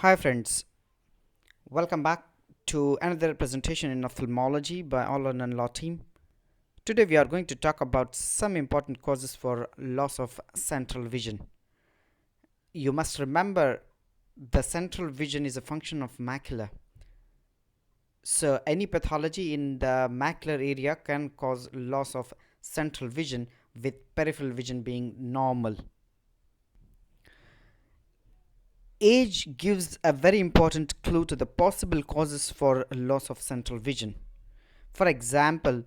Hi friends, welcome back to another presentation in ophthalmology by All Learn and Law team. Today we are going to talk about some important causes for loss of central vision. You must remember the central vision is a function of macula. So any pathology in the macular area can cause loss of central vision with peripheral vision being normal. Age gives a very important clue to the possible causes for loss of central vision. For example,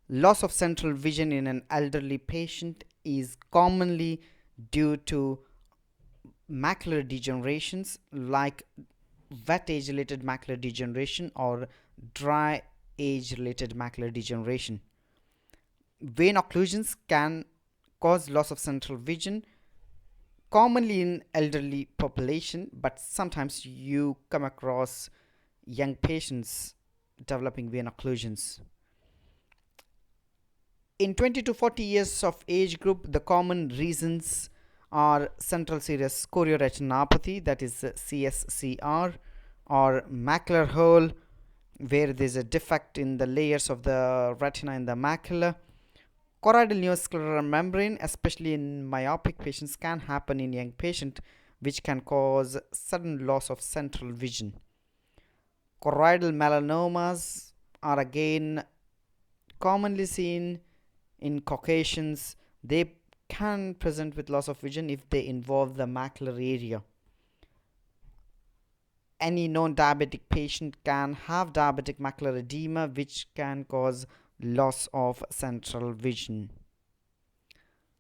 loss of central vision in an elderly patient is commonly due to macular degenerations like wet age related macular degeneration or dry age related macular degeneration. Vein occlusions can cause loss of central vision commonly in elderly population, but sometimes you come across young patients developing vein occlusions. In 20 to 40 years of age group, the common reasons are central serous chorioretinopathy, that is CSCR, or macular hole, where there's a defect in the layers of the retina in the macula. Choroidal neovascular membrane, especially in myopic patients, can happen in young patient, which can cause sudden loss of central vision. Choroidal melanomas are again commonly seen in Caucasians. They can present with loss of vision if they involve the macular area. Any non-diabetic patient can have diabetic macular edema, which can cause loss of central vision.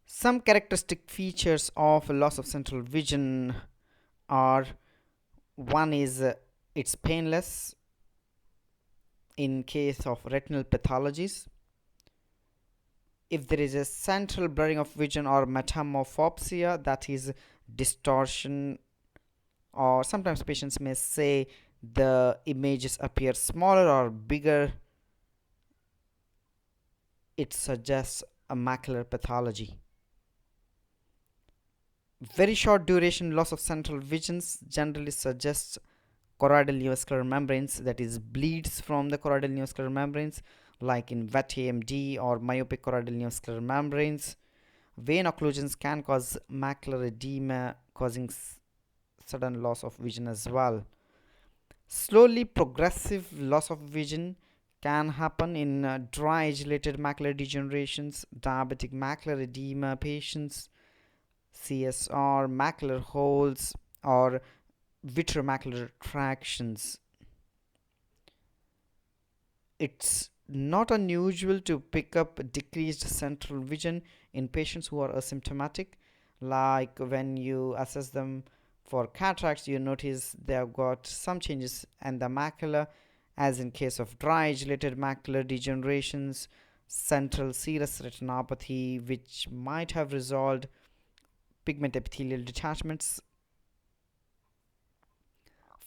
Some characteristic features of loss of central vision are: one is it's painless in case of retinal pathologies. If there is a central blurring of vision or metamorphopsia, that is distortion, or sometimes patients may say the images appear smaller or bigger, it suggests a macular pathology. Very short duration loss of central visions generally suggests choroidal neovascular membranes, that is bleeds from the choroidal neovascular membranes, like in wet AMD or myopic choroidal neovascular membranes. Vein occlusions can cause macular edema, causing sudden loss of vision as well. Slowly progressive loss of vision can happen in dry age related macular degenerations, diabetic macular edema patients, CSR, macular holes, or vitreomacular tractions. It's not unusual to pick up decreased central vision in patients who are asymptomatic. Like when you assess them for cataracts, you notice they have got some changes in the macula, as in case of dry age related macular degenerations, central serous retinopathy, which might have resolved pigment epithelial detachments.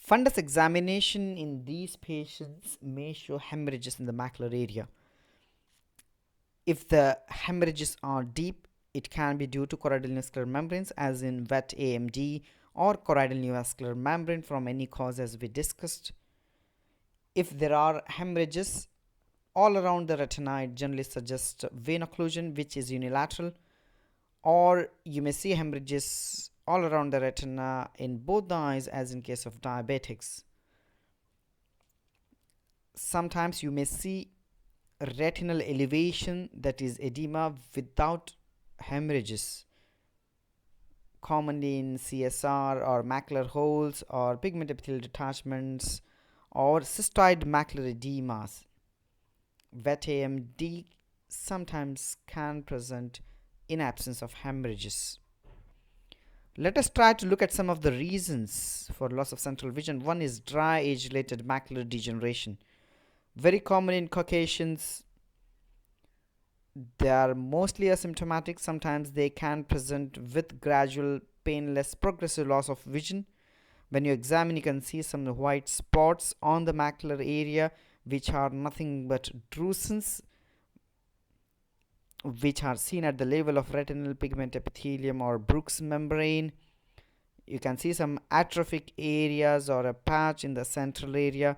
Fundus examination in these patients may show hemorrhages in the macular area. If the hemorrhages are deep, it can be due to choroidal neovascular membranes, as in wet AMD, or choroidal neovascular membrane from any cause, as we discussed. If there are hemorrhages all around the retina, it generally suggests vein occlusion, which is unilateral, or you may see hemorrhages all around the retina in both the eyes, as in case of diabetics. Sometimes you may see retinal elevation, that is edema, without hemorrhages, commonly in CSR or macular holes or pigment epithelial detachments or cystoid macular edemas. Wet AMD sometimes can present in absence of hemorrhages. Let us try to look at some of the reasons for loss of central vision. One is dry age related macular degeneration. Very common in Caucasians. They are mostly asymptomatic. Sometimes they can present with gradual, painless, progressive loss of vision. When you examine, you can see some white spots on the macular area, which are nothing but drusen's, which are seen at the level of retinal pigment epithelium or Bruch's membrane. you can see some atrophic areas or a patch in the central area.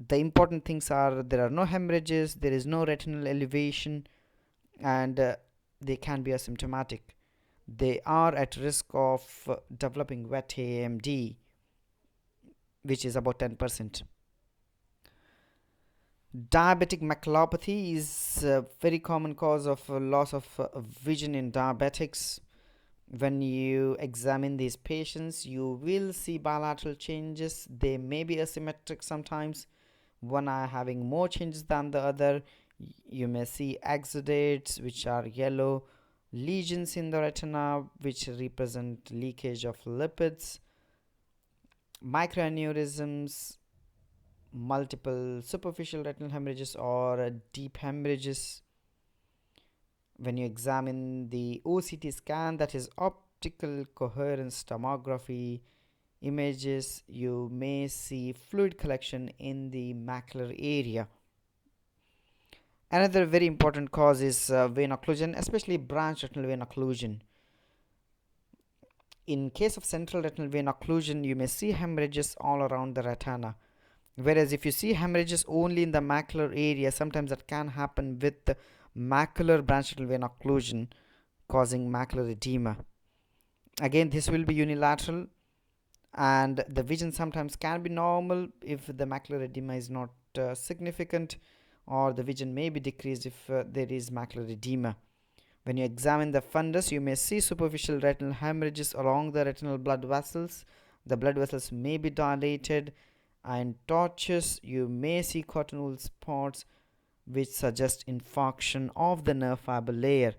The important things are there are no hemorrhages, there is no retinal elevation, and they can be asymptomatic. They are at risk of developing wet AMD, which is about 10%. Diabetic maculopathy is a very common cause of loss of vision in diabetics. When you examine these patients, you will see bilateral changes. They may be asymmetric sometimes, one eye having more changes than the other. You may see exudates, which are yellow, lesions in the retina, which represent leakage of lipids, microaneurysms, multiple superficial retinal hemorrhages or deep hemorrhages. When you examine the OCT scan, that is optical coherence tomography images, you may see fluid collection in the macular area. Another very important cause is vein occlusion, especially branch retinal vein occlusion. In case of central retinal vein occlusion, you may see hemorrhages all around the retina. Whereas if you see hemorrhages only in the macular area, sometimes that can happen with the macular branch retinal vein occlusion, causing macular edema. Again, this will be unilateral, and the vision sometimes can be normal if the macular edema is not significant, or the vision may be decreased if there is macular edema. When you examine the fundus, you may see superficial retinal hemorrhages along the retinal blood vessels. The blood vessels may be dilated. And torches, you may see cotton wool spots, which suggest infarction of the nerve fiber layer.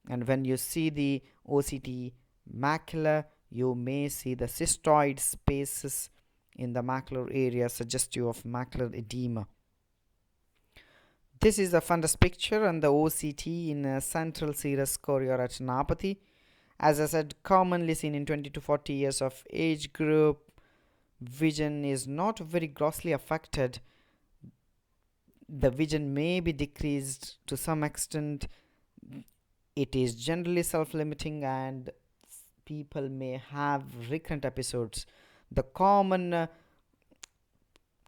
And when you see the OCT macula, you may see the cystoid spaces in the macular area, suggestive of macular edema. This is the fundus picture and the OCT in central serous chorioretinopathy. As I said, commonly seen in 20 to 40 years of age group. Vision is not very grossly affected. The vision may be decreased to some extent. It is generally self-limiting and people may have recurrent episodes. The common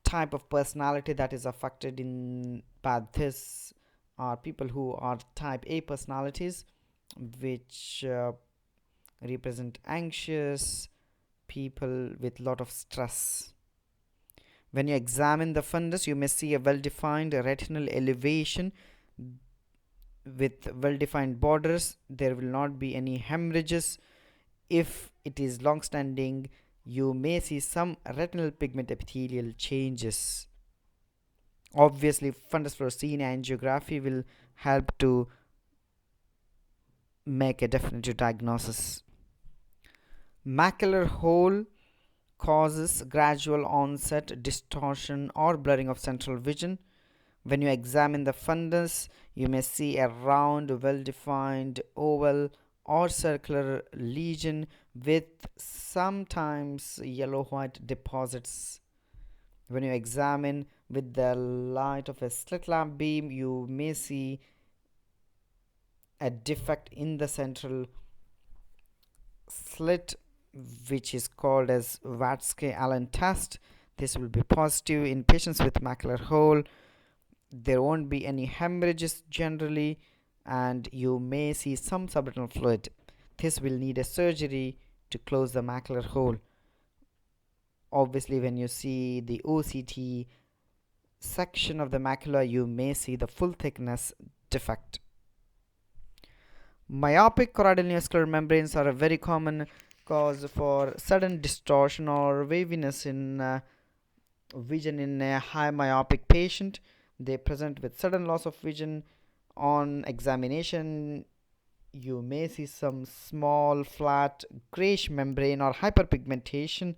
type of personality that is affected by this are people who are type A personalities, which represent anxious people with lot of stress. When you examine the fundus, you may see a well-defined retinal elevation with well-defined borders. There will not be any hemorrhages. If it is long-standing, you may see some retinal pigment epithelial changes. Obviously, fundus fluorescein angiography will help to make a definitive diagnosis. Macular hole causes gradual onset distortion or blurring of central vision. When you examine the fundus, you may see a round, well-defined oval or circular lesion with sometimes yellow-white deposits. When you examine with the light of a slit lamp beam, you may see a defect in the central slit, which is called as Watzke-Allen test. This will be positive in patients with macular hole. There won't be any hemorrhages generally, and you may see some subretinal fluid. This will need a surgery to close the macular hole. Obviously, when you see the OCT section of the macula, you may see the full thickness defect. Myopic choroidal neovascular membranes are a very common cause for sudden distortion or waviness in vision in a high myopic patient. They present with sudden loss of vision. On examination, you may see some small flat grayish membrane or hyperpigmentation.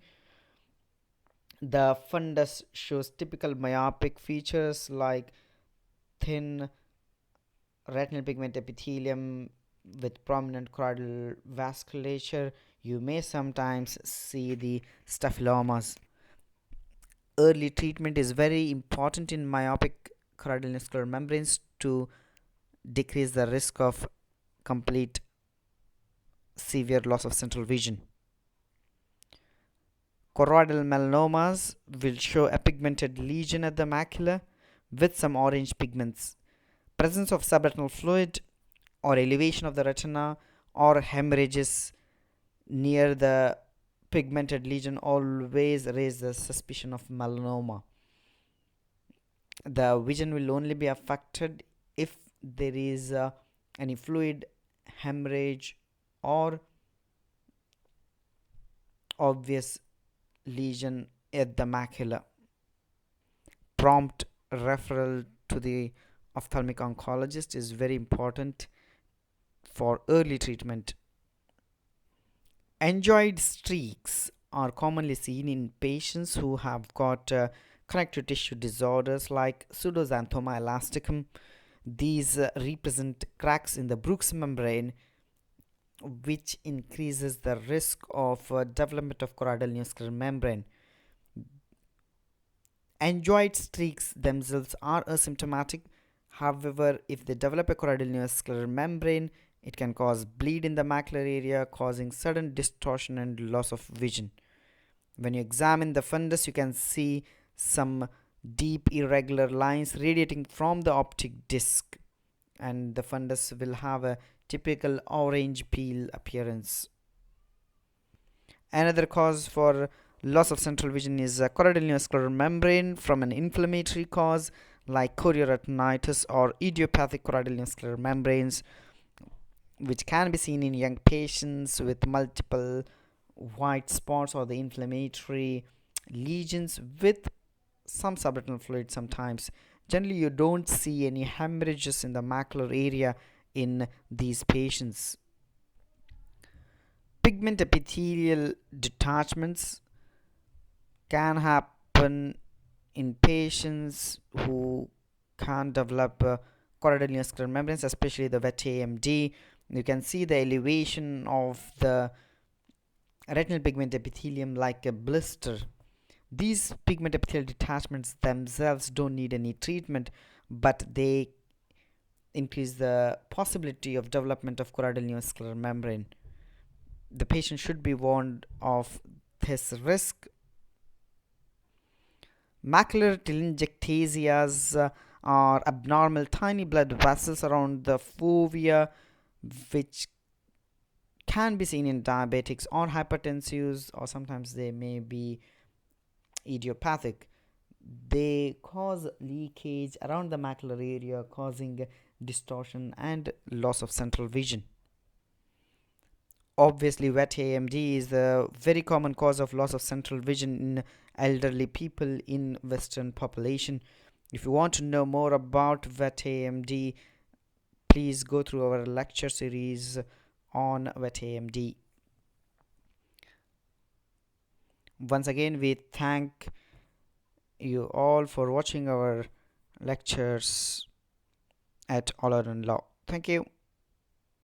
The fundus shows typical myopic features like thin retinal pigment epithelium with prominent choroidal vasculature. You may sometimes see the staphylomas. Early treatment is very important in myopic choroidal neovascular membranes to decrease the risk of complete severe loss of central vision. Choroidal melanomas will show a pigmented lesion at the macula with some orange pigments. Presence of subretinal fluid or elevation of the retina or hemorrhages near the pigmented lesion always raise the suspicion of melanoma. The vision will only be affected if there is any fluid, hemorrhage, or obvious lesion at the macula. Prompt referral to the ophthalmic oncologist is very important for early treatment. Angioid streaks are commonly seen in patients who have got connective tissue disorders like pseudoxanthoma elasticum. These represent cracks in the Bruch's membrane, which increases the risk of development of choroidal neovascular membrane. Angioid streaks themselves are asymptomatic. However, if they develop a choroidal neovascular membrane, it can cause bleed in the macular area, causing sudden distortion and loss of vision. When you examine the fundus, you can see some deep irregular lines radiating from the optic disc, and the fundus will have a typical orange peel appearance. Another cause for loss of central vision is a choroidal neovascular membrane from an inflammatory cause like chorioretinitis or idiopathic choroidal neovascular membranes, which can be seen in young patients with multiple white spots or the inflammatory lesions with some subretinal fluid sometimes. Generally, you don't see any hemorrhages in the macular area in these patients. Pigment epithelial detachments can happen in patients who can develop choroidal neovascular membranes, especially the wet AMD. You can see the elevation of the retinal pigment epithelium like a blister. These pigment epithelial detachments themselves don't need any treatment, but they increase the possibility of development of choroidal neovascular membrane. The patient should be warned of this risk. Macular telangiectasias are abnormal tiny blood vessels around the fovea, which can be seen in diabetics or hypertensives, or sometimes they may be idiopathic. They cause leakage around the macular area, causing distortion and loss of central vision. Obviously, wet AMD is a very common cause of loss of central vision in elderly people in Western population. If you want to know more about wet AMD, please go through our lecture series on wet AMD. Once again, we thank you all for watching our lectures at All Around Law. Thank you.